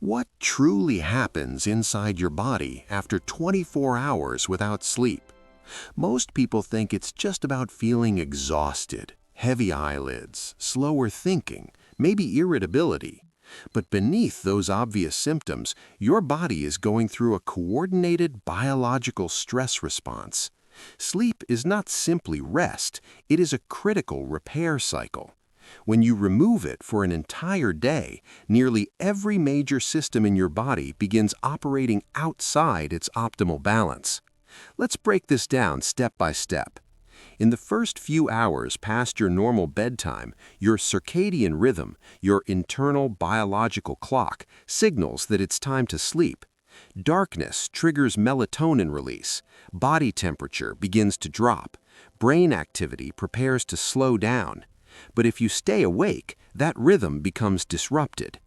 What truly happens inside your body after 24 hours without sleep? Most people think it's just about feeling exhausted, heavy eyelids, slower thinking, maybe irritability. But beneath those obvious symptoms, your body is going through a coordinated biological stress response. Sleep is not simply rest, it is a critical repair cycle. When you remove it for an entire day, nearly every major system in your body begins operating outside its optimal balance. Let's break this down step by step. In the first few hours past your normal bedtime, your circadian rhythm, your internal biological clock, signals that it's time to sleep. Darkness triggers melatonin release, body temperature begins to drop, brain activity prepares to slow down. But if you stay awake, that rhythm becomes disrupted.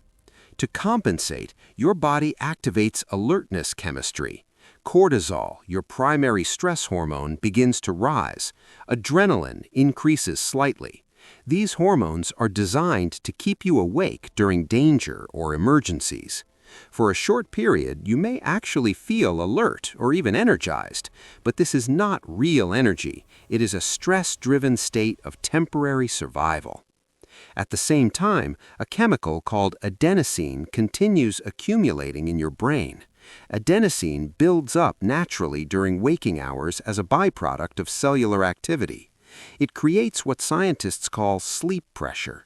To compensate, your body activates alertness chemistry. Cortisol, your primary stress hormone, begins to rise. Adrenaline increases slightly. These hormones are designed to keep you awake during danger or emergencies. For a short period, you may actually feel alert or even energized, but this is not real energy. It is a stress-driven state of temporary survival. At the same time, a chemical called adenosine continues accumulating in your brain. Adenosine builds up naturally during waking hours as a byproduct of cellular activity. It creates what scientists call sleep pressure.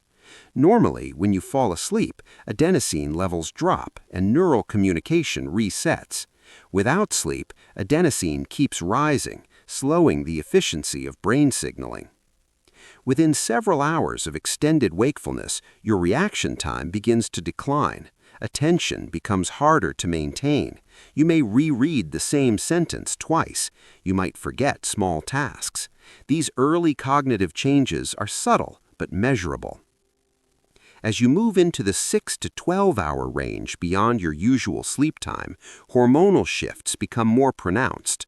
Normally, when you fall asleep, adenosine levels drop and neural communication resets. Without sleep, adenosine keeps rising, slowing the efficiency of brain signaling. Within several hours of extended wakefulness, your reaction time begins to decline. Attention becomes harder to maintain. You may reread the same sentence twice. You might forget small tasks. These early cognitive changes are subtle but measurable. As you move into the 6 to 12-hour range beyond your usual sleep time, hormonal shifts become more pronounced.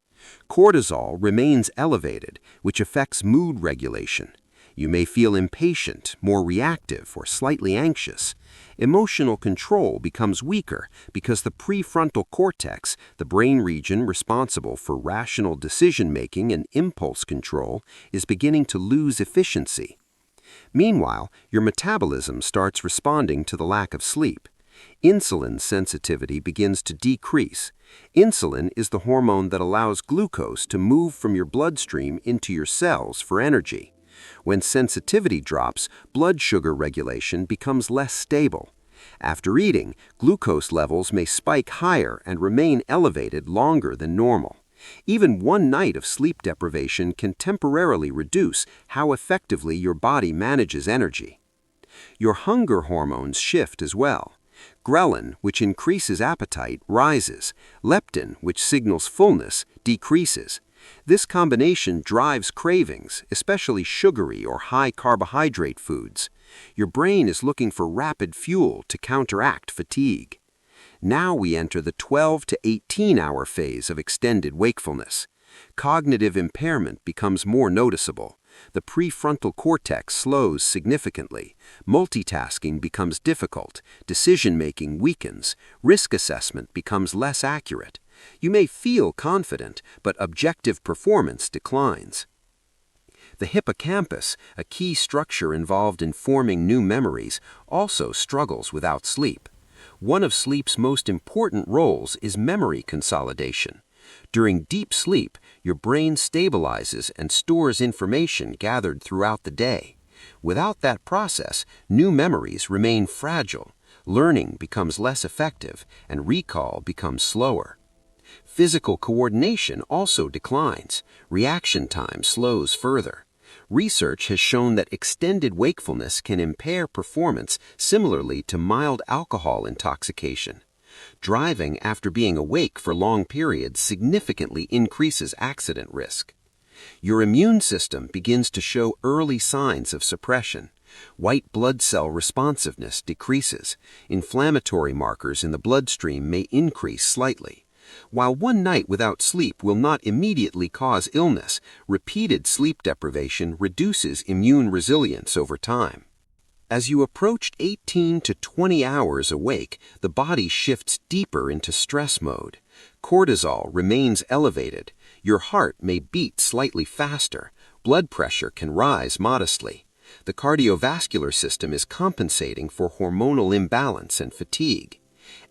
Cortisol remains elevated, which affects mood regulation. You may feel impatient, more reactive, or slightly anxious. Emotional control becomes weaker because the prefrontal cortex, the brain region responsible for rational decision-making and impulse control, is beginning to lose efficiency. Meanwhile, your metabolism starts responding to the lack of sleep. Insulin sensitivity begins to decrease. Insulin is the hormone that allows glucose to move from your bloodstream into your cells for energy. When sensitivity drops, blood sugar regulation becomes less stable. After eating, glucose levels may spike higher and remain elevated longer than normal. Even one night of sleep deprivation can temporarily reduce how effectively your body manages energy. Your hunger hormones shift as well. Ghrelin, which increases appetite, rises. Leptin, which signals fullness, decreases. This combination drives cravings, especially sugary or high-carbohydrate foods. Your brain is looking for rapid fuel to counteract fatigue. Now we enter the 12 to 18-hour phase of extended wakefulness. Cognitive impairment becomes more noticeable. The prefrontal cortex slows significantly. Multitasking becomes difficult. Decision-making weakens. Risk assessment becomes less accurate. You may feel confident, but objective performance declines. The hippocampus, a key structure involved in forming new memories, also struggles without sleep. One of sleep's most important roles is memory consolidation. During deep sleep, your brain stabilizes and stores information gathered throughout the day. Without that process, new memories remain fragile, learning becomes less effective, and recall becomes slower. Physical coordination also declines. Reaction time slows further. Research has shown that extended wakefulness can impair performance similarly to mild alcohol intoxication. Driving after being awake for long periods significantly increases accident risk. Your immune system begins to show early signs of suppression. White blood cell responsiveness decreases. Inflammatory markers in the bloodstream may increase slightly. While one night without sleep will not immediately cause illness, repeated sleep deprivation reduces immune resilience over time. As you approach 18 to 20 hours awake, the body shifts deeper into stress mode. Cortisol remains elevated. Your heart may beat slightly faster. Blood pressure can rise modestly. The cardiovascular system is compensating for hormonal imbalance and fatigue.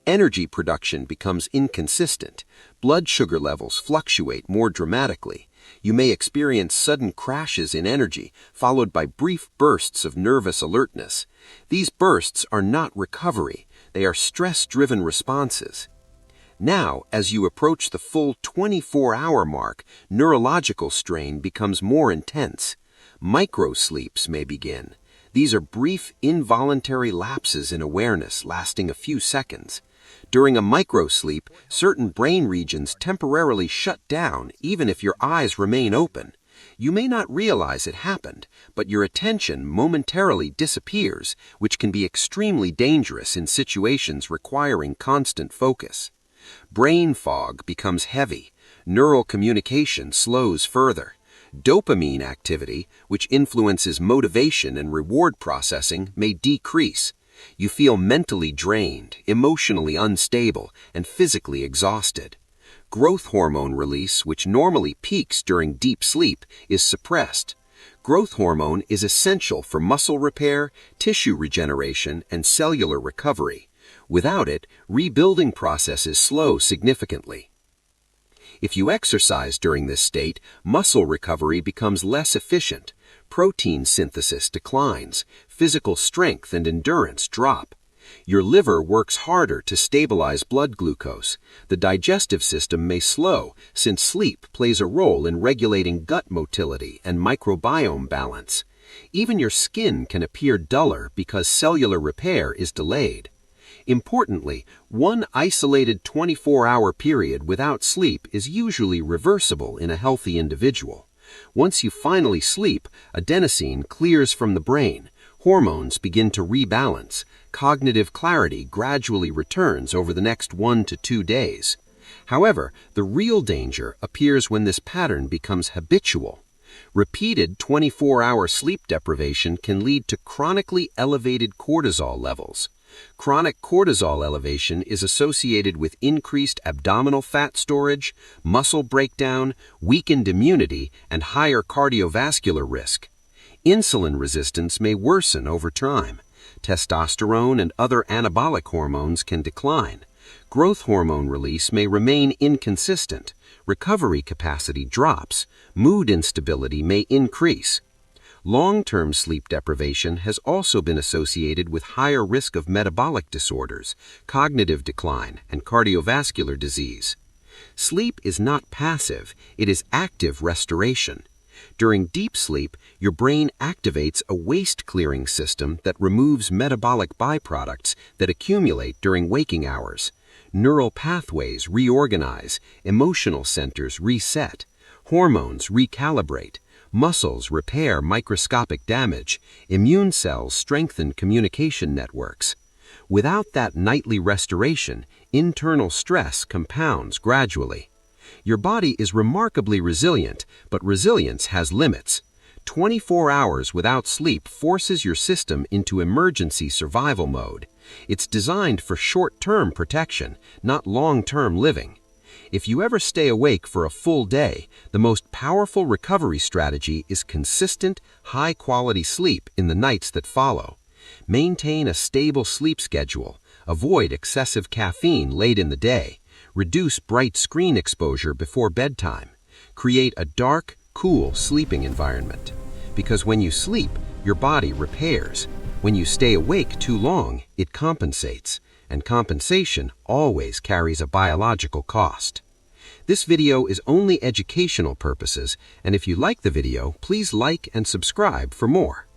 Energy production becomes inconsistent. Blood sugar levels fluctuate more dramatically. You may experience sudden crashes in energy, followed by brief bursts of nervous alertness. These bursts are not recovery. They are stress-driven responses. Now, as you approach the full 24-hour mark, neurological strain becomes more intense. Microsleeps may begin. These are brief, involuntary lapses in awareness lasting a few seconds. During a microsleep, certain brain regions temporarily shut down even if your eyes remain open. You may not realize it happened, but your attention momentarily disappears, which can be extremely dangerous in situations requiring constant focus. Brain fog becomes heavy. Neural communication slows further. Dopamine activity, which influences motivation and reward processing, may decrease. You feel mentally drained, emotionally unstable, and physically exhausted. Growth hormone release, which normally peaks during deep sleep, is suppressed. Growth hormone is essential for muscle repair, tissue regeneration, and cellular recovery. Without it, rebuilding processes slow significantly. If you exercise during this state, muscle recovery becomes less efficient. Protein synthesis declines. Physical strength and endurance drop. Your liver works harder to stabilize blood glucose. The digestive system may slow, since sleep plays a role in regulating gut motility and microbiome balance. Even your skin can appear duller because cellular repair is delayed. Importantly, one isolated 24-hour period without sleep is usually reversible in a healthy individual. Once you finally sleep, adenosine clears from the brain, hormones begin to rebalance, cognitive clarity gradually returns over the next 1 to 2 days. However, the real danger appears when this pattern becomes habitual. Repeated 24-hour sleep deprivation can lead to chronically elevated cortisol levels. Chronic cortisol elevation is associated with increased abdominal fat storage, muscle breakdown, weakened immunity, and higher cardiovascular risk. Insulin resistance may worsen over time. Testosterone and other anabolic hormones can decline. Growth hormone release may remain inconsistent. Recovery capacity drops. Mood instability may increase. Long-term sleep deprivation has also been associated with higher risk of metabolic disorders, cognitive decline, and cardiovascular disease. Sleep is not passive, it is active restoration. During deep sleep, your brain activates a waste-clearing system that removes metabolic byproducts that accumulate during waking hours. Neural pathways reorganize, emotional centers reset, hormones recalibrate, muscles repair microscopic damage, immune cells strengthen communication networks. Without that nightly restoration, internal stress compounds gradually. Your body is remarkably resilient, but resilience has limits. 24 hours without sleep forces your system into emergency survival mode. It's designed for short-term protection, not long-term living. If you ever stay awake for a full day, the most powerful recovery strategy is consistent, high-quality sleep in the nights that follow. Maintain a stable sleep schedule. Avoid excessive caffeine late in the day. Reduce bright screen exposure before bedtime. Create a dark, cool sleeping environment. Because when you sleep, your body repairs. When you stay awake too long, it compensates. And compensation always carries a biological cost. This video is only educational purposes, and if you like the video, please like and subscribe for more.